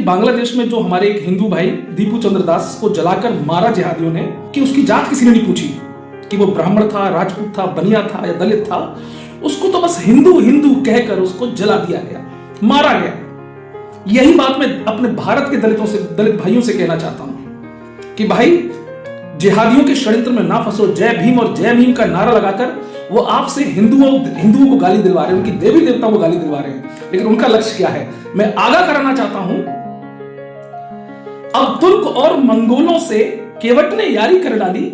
बांग्लादेश में जो हमारे एक हिंदू भाई दीपू चंद्र दास को जलाकर मारा जिहादियों ने, कि उसकी जात किसी ने नहीं पूछी कि वो ब्राह्मण था, राजपूत था, बनिया था या दलित था। उसको तो बस हिंदू हिंदू कहकर उसको जला दिया गया, मारा गया। यही बात मैं अपने भारत के दलित भाइयों से कहना चाहता हूं कि भाई जिहादियों के षड्यंत्र में ना फंसो। जय भीम और जय भीम का नारा लगाकर वो आपसे हिंदुओं को गाली दिलवा रहे हैं, उनकी देवी देवताओं को गाली दिलवा रहे हैं, लेकिन उनका लक्ष्य क्या है मैं आगाह कराना चाहता हूं। अब तुर्क और मंगोलों से केवट ने यारी कर डाली,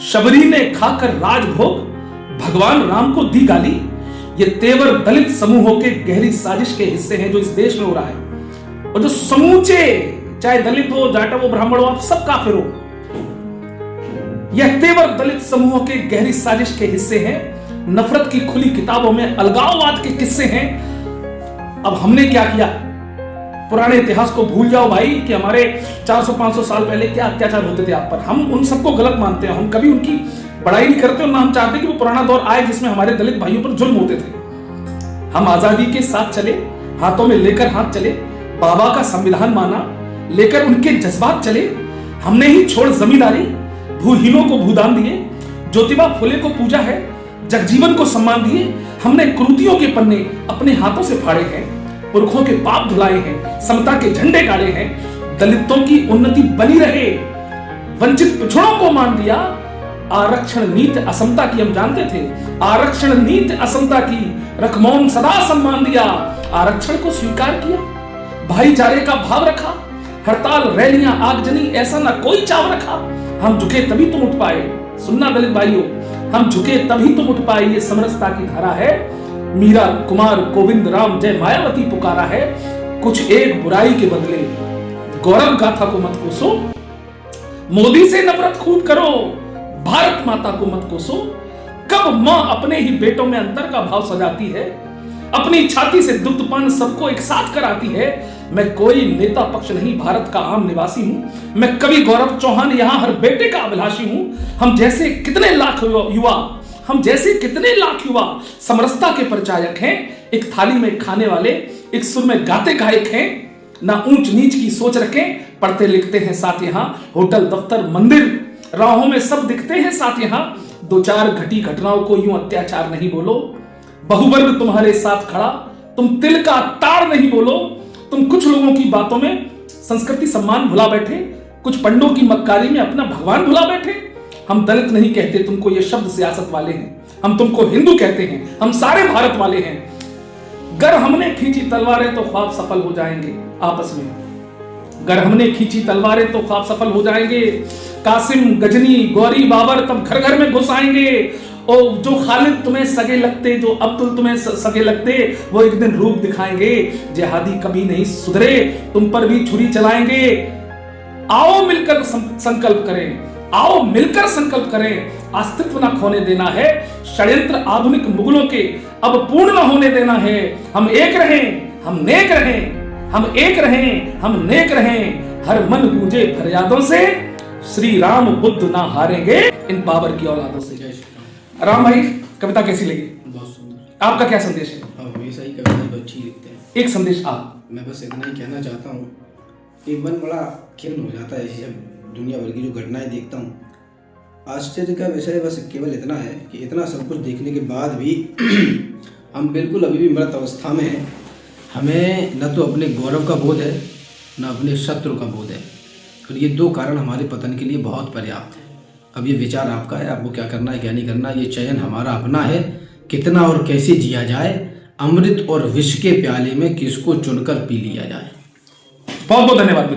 शबरी ने खाकर राजभोग, भगवान राम को दी गाली। ये तेवर दलित समूहों के गहरी साजिश के हिस्से हैं जो इस देश में हो रहा है। और जो समूचे, चाहे दलित हो, जाट हो, ब्राह्मण हो, आप सब काफिर हो, यह तेवर दलित समूहों के गहरी साजिश के हिस्से हैं। नफरत की खुली किताबों में अलगाववाद के किस्से हैं। अब हमने क्या किया? पुराने इतिहास को भूल जाओ भाई कि हमारे 400-500 साल पहले क्या अत्याचार होते थे आप पर। हम उन सबको गलत मानते हैं, हम कभी उनकी बड़ाई नहीं करते और ना हम चाहते कि वो पुराना दौर आए जिसमें हमारे दलित भाइयों पर जुल्म होते थे। हम आजादी के साथ चले, हाथों में लेकर हाथ चले, बाबा का संविधान माना, लेकर उनके जज्बात चले। हमने ही छोड़ जमींदारी, भूहीनों को भूदान दिए, ज्योतिबा फुले को पूजा है, जगजीवन को सम्मान दिए। हमने कुरीतियों के पन्ने अपने हाथों से फाड़े हैं, पुरखों के पाप धुलाए हैं, समता के झंडे गाड़े हैं। दलितों की उन्नति बनी रहे, वंचित पिछड़ों को मान दिया। आरक्षण नीति असमता की हम जानते थे, आरक्षण नीति असमता की रखमौन सदा सम्मान दिया। आरक्षण को स्वीकार किया, भाईचारे का भाव रखा, हड़ताल रैलियां आगजनी ऐसा ना कोई चाव रखा। हम झुके तभी तुम उठ पाए, सुनना दलित भाइयों, हम झुके तभी तुम उठ पाए। ये समरसता की धारा है, मीरा कुमार गोविंद राम जय मायावती पुकारा है। कुछ एक बुराई के बदले गौरव गाथा को मत कोसो, मोदी से नफरत खूब करो, भारत माता को मत कोसो। कब मां अपने ही बेटों में अंतर का भाव सजाती है, अपनी छाती से दुग्धपान सबको एक साथ कराती है। मैं कोई नेता पक्ष नहीं, भारत का आम निवासी हूं। मैं कवि गौरव चौहान, यहां हर बेटे का अभिलाषी हूं। हम जैसे कितने लाख युवा समरसता के परिचायक हैं। एक थाली में खाने वाले, एक सुर में गाते गायक हैं। ना ऊंच नीच की सोच रखें, पढ़ते लिखते हैं साथ यहां। होटल दफ्तर मंदिर राहों में सब दिखते हैं साथ यहां। दो चार घटी घटनाओं को यूं अत्याचार नहीं बोलो। बहुवर्ग तुम्हारे साथ खड़ा, तुम तिल का ताड़ नहीं बोलो। तुम कुछ लोगों की बातों में संस्कृति सम्मान भुला बैठे, कुछ पंडों की मक्कारी में अपना भगवान भुला बैठे। हम दलित नहीं कहते तुमको, ये शब्द सियासत वाले हैं। हम तुमको हिंदू कहते हैं, हम सारे भारत वाले हैं। गर हमने खींची तलवारें तो ख्वाब सफल हो जाएंगे आपस में। गर हमने खींची तलवारें तो ख्वाब सफल हो जाएंगे। कासिम, गजनी, गौरी, बाबर तब घर घर में घुस आएंगे। और जो खालिद तुम्हें सगे लगते, जो अब्दुल तुम्हें सगे लगते, वो एक दिन रूप दिखाएंगे। जिहादी कभी नहीं सुधरे, तुम पर भी छुरी चलाएंगे। आओ मिलकर संकल्प करें, आओ मिलकर संकल्प करें। अस्तित्व न खोने देना है, षड्यंत्र आधुनिक मुगलों के अब पूर्ण न होने देना है। हम एक रहें, हम नेक रहें, हम एक रहें, हम नेक रहें। हर मन गूंजे फरियादों से, श्री राम बुद्ध ना हारेंगे इन बाबर की औलादों से। राम भाई, कविता कैसी लगी? बहुत सुंदर। आपका क्या संदेश है? आप हमेशा ही कविता तो अच्छी लिखते हैं। एक संदेश आप। मैं बस इतना ही कहना चाहता हूँ कि मन बड़ा खिन्न हो जाता है जब दुनिया भर की जो घटनाएं देखता हूँ। आश्चर्य का विषय बस केवल इतना है कि इतना सब कुछ देखने के बाद भी हम बिल्कुल अभी भी मृत अवस्था में हैं। हमें न तो अपने गौरव का बोध है, न अपने शत्रु का बोध है। और ये दो कारण हमारे पतन के लिए बहुत पर्याप्त है। अब ये विचार आपका है, आपको क्या करना है क्या नहीं करना। ये चयन हमारा अपना है, कितना और कैसे जिया जाए। अमृत और विष के प्याले में किसको चुनकर पी लिया जाए। बहुत बहुत धन्यवाद।